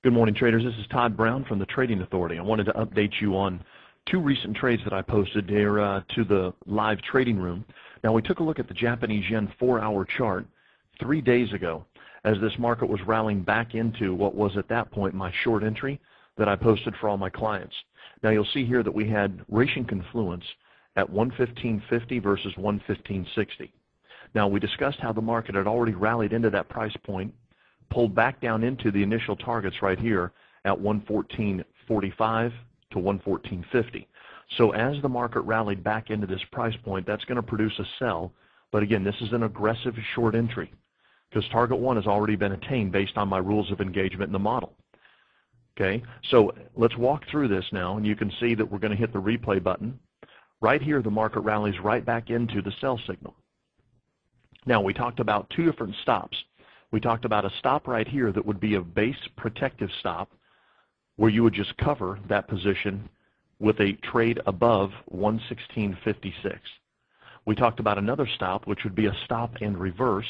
Good morning, traders. This is Todd Brown from the Trading Authority. I wanted to update you on two recent trades that I posted here to the live trading room. Now, we took a look at the Japanese yen 4-hour chart 3 days ago as this market was rallying back into what was at that point my short entry that I posted for all my clients. Now, you'll see here that we had Racing Confluence at 115.50 versus 115.60. Now, we discussed how the market had already rallied into that price point, pulled back down into the initial targets right here at 114.45 to 114.50. So as the market rallied back into this price point, that's going to produce a sell. But again, this is an aggressive short entry because target one has already been attained based on my rules of engagement in the model. Okay, so let's walk through this now, and you can see that we're going to hit the replay button. Right here, the market rallies right back into the sell signal. Now, we talked about two different stops. We talked about a stop right here that would be a base protective stop where you would just cover that position with a trade above 116.56. We talked about another stop, which would be a stop and reverse,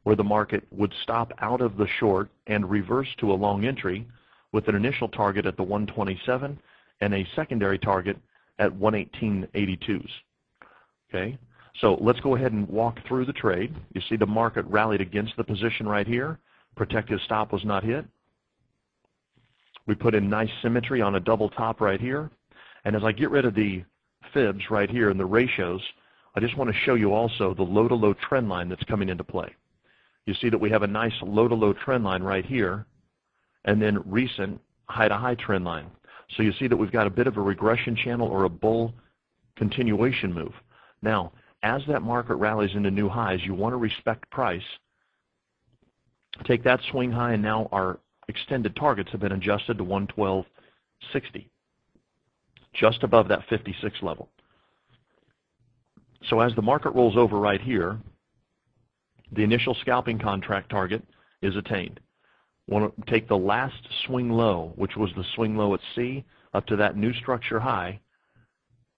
where the market would stop out of the short and reverse to a long entry with an initial target at the 127 and a secondary target at 118.82s. Okay? So let's go ahead and walk through the trade. You see the market rallied against the position right here. Protective stop was not hit. We put in nice symmetry on a double top right here. And as I get rid of the fibs right here and the ratios, I just want to show you also the low-to-low trend line that's coming into play. You see that we have a nice low-to-low trend line right here and then recent high-to-high trend line. So you see that we've got a bit of a regression channel or a bull continuation move. Now, as that market rallies into new highs, you want to respect price. Take that swing high, and now our extended targets have been adjusted to 112.60, just above that 56 level. So as the market rolls over right here, the initial scalping contract target is attained. Want to take the last swing low, which was the swing low at C, up to that new structure high,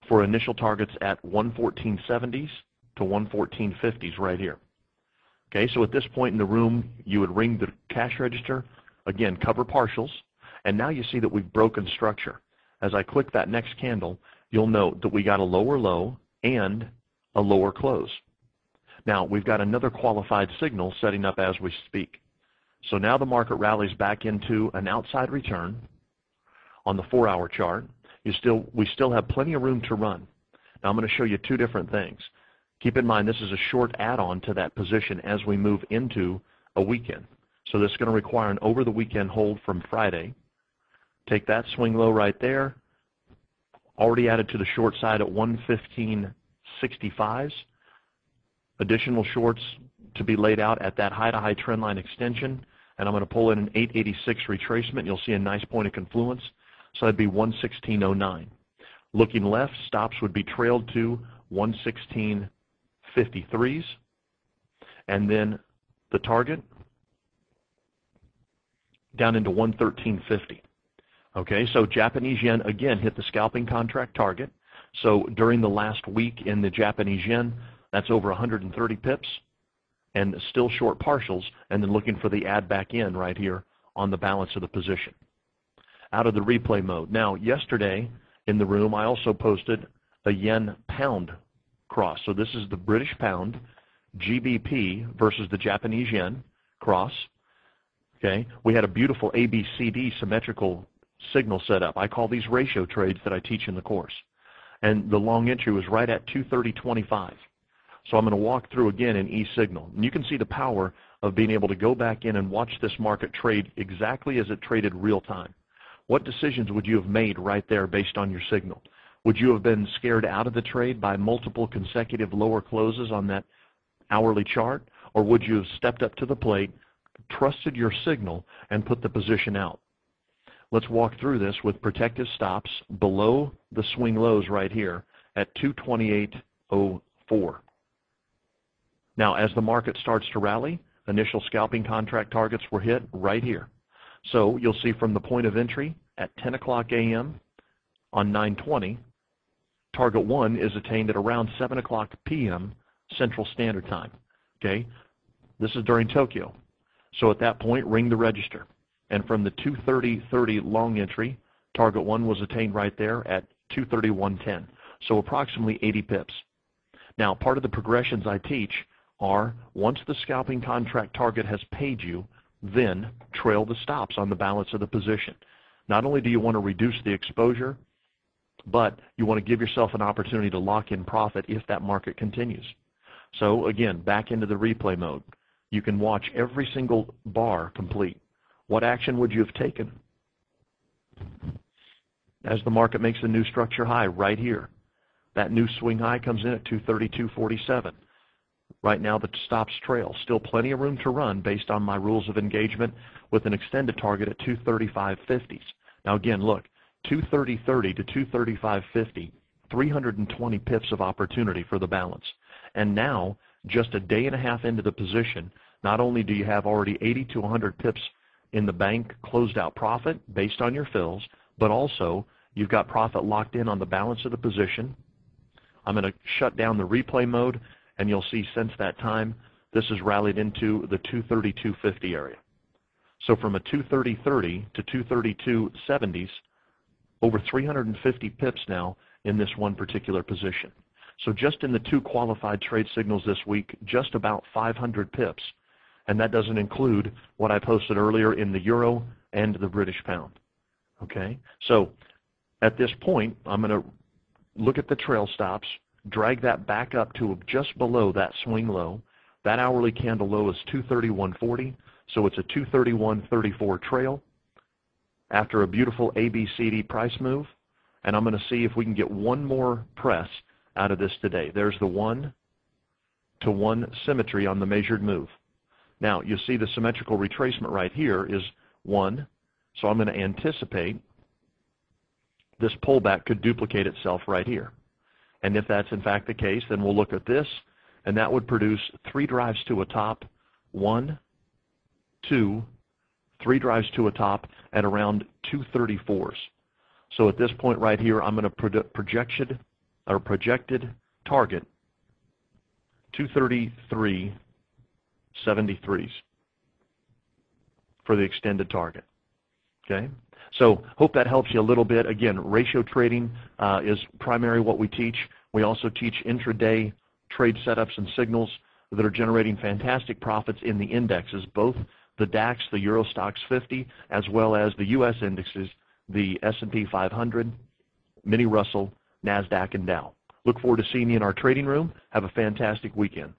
for initial targets at 114.70s to 114.50s right here. Okay, so at this point in the room, you would ring the cash register, again, cover partials, and now you see that we've broken structure. As I click that next candle, you'll note that we got a lower low and a lower close. Now, we've got another qualified signal setting up as we speak. So now the market rallies back into an outside return on the 4-hour chart. We still have plenty of room to run. Now I'm going to show you two different things. Keep in mind this is a short add-on to that position as we move into a weekend. So this is going to require an over-the-weekend hold from Friday. Take that swing low right there, already added to the short side at 115.65s. Additional shorts to be laid out at that high-to-high trend line extension, and I'm going to pull in an 886 retracement. You'll see a nice point of confluence. So that'd be 116.09. Looking left, stops would be trailed to 116.53s. And then the target down into 113.50. Okay, so Japanese yen again hit the scalping contract target. So during the last week in the Japanese yen, that's over 130 pips and still short partials, and then looking for the add back in right here on the balance of the position. Out of the replay mode. Now, yesterday in the room, I also posted a yen-pound cross. So this is the British pound, GBP versus the Japanese yen cross. Okay, we had a beautiful ABCD symmetrical signal set up. I call these ratio trades that I teach in the course. And the long entry was right at 230.25. So I'm going to walk through again in E-signal. And you can see the power of being able to go back in and watch this market trade exactly as it traded real time. What decisions would you have made right there based on your signal? Would you have been scared out of the trade by multiple consecutive lower closes on that hourly chart? Or would you have stepped up to the plate, trusted your signal, and put the position out? Let's walk through this with protective stops below the swing lows right here at 228.04. Now, as the market starts to rally, initial scalping contract targets were hit right here. So you'll see from the point of entry at 10 o'clock a.m. on 9/20, target 1 is attained at around 7 o'clock p.m. Central Standard Time. Okay, this is during Tokyo. So at that point, ring the register. And from the 230.30 long entry, target 1 was attained right there at 231.10. So approximately 80 pips. Now, part of the progressions I teach are once the scalping contract target has paid you, then trail the stops on the balance of the position. Not only do you want to reduce the exposure, but you want to give yourself an opportunity to lock in profit if that market continues. So again, back into the replay mode. You can watch every single bar complete. What action would you have taken as the market makes a new structure high right here? That new swing high comes in at 232.47. Right now the stops trail. Still plenty of room to run based on my rules of engagement with an extended target at 235.50s. Now again, look, 230.30 to 235.50, 320 pips of opportunity for the balance. And now, just a day and a half into the position, not only do you have already 80 to 100 pips in the bank closed out profit based on your fills, but also you've got profit locked in on the balance of the position. I'm going to shut down the replay mode, and you'll see since that time, this has rallied into the 232.50 area. So from a 230.30 to 232.70s, over 350 pips now in this one particular position. So just in the 2 qualified trade signals this week, just about 500 pips. And that doesn't include what I posted earlier in the euro and the British pound. Okay? So at this point, I'm going to look at the trail stops, drag that back up to just below that swing low. That hourly candle low is 231.40, so it's a 231.34 trail after a beautiful ABCD price move. And I'm going to see if we can get one more press out of this today. There's the 1-to-1 symmetry on the measured move. Now, you see the symmetrical retracement right here is 1, so I'm going to anticipate this pullback could duplicate itself right here. And if that's in fact the case, then we'll look at this, and that would produce 3 drives to a top, 1, 2, 3 drives to a top at around 234s. So at this point right here, I'm going to projected target 233.73s for the extended target. Okay? So hope that helps you a little bit. Again, ratio trading is primary what we teach. We also teach intraday trade setups and signals that are generating fantastic profits in the indexes, both the DAX, the Euro Stoxx 50, as well as the U.S. indexes, the S&P 500, Mini Russell, NASDAQ, and Dow. Look forward to seeing you in our trading room. Have a fantastic weekend.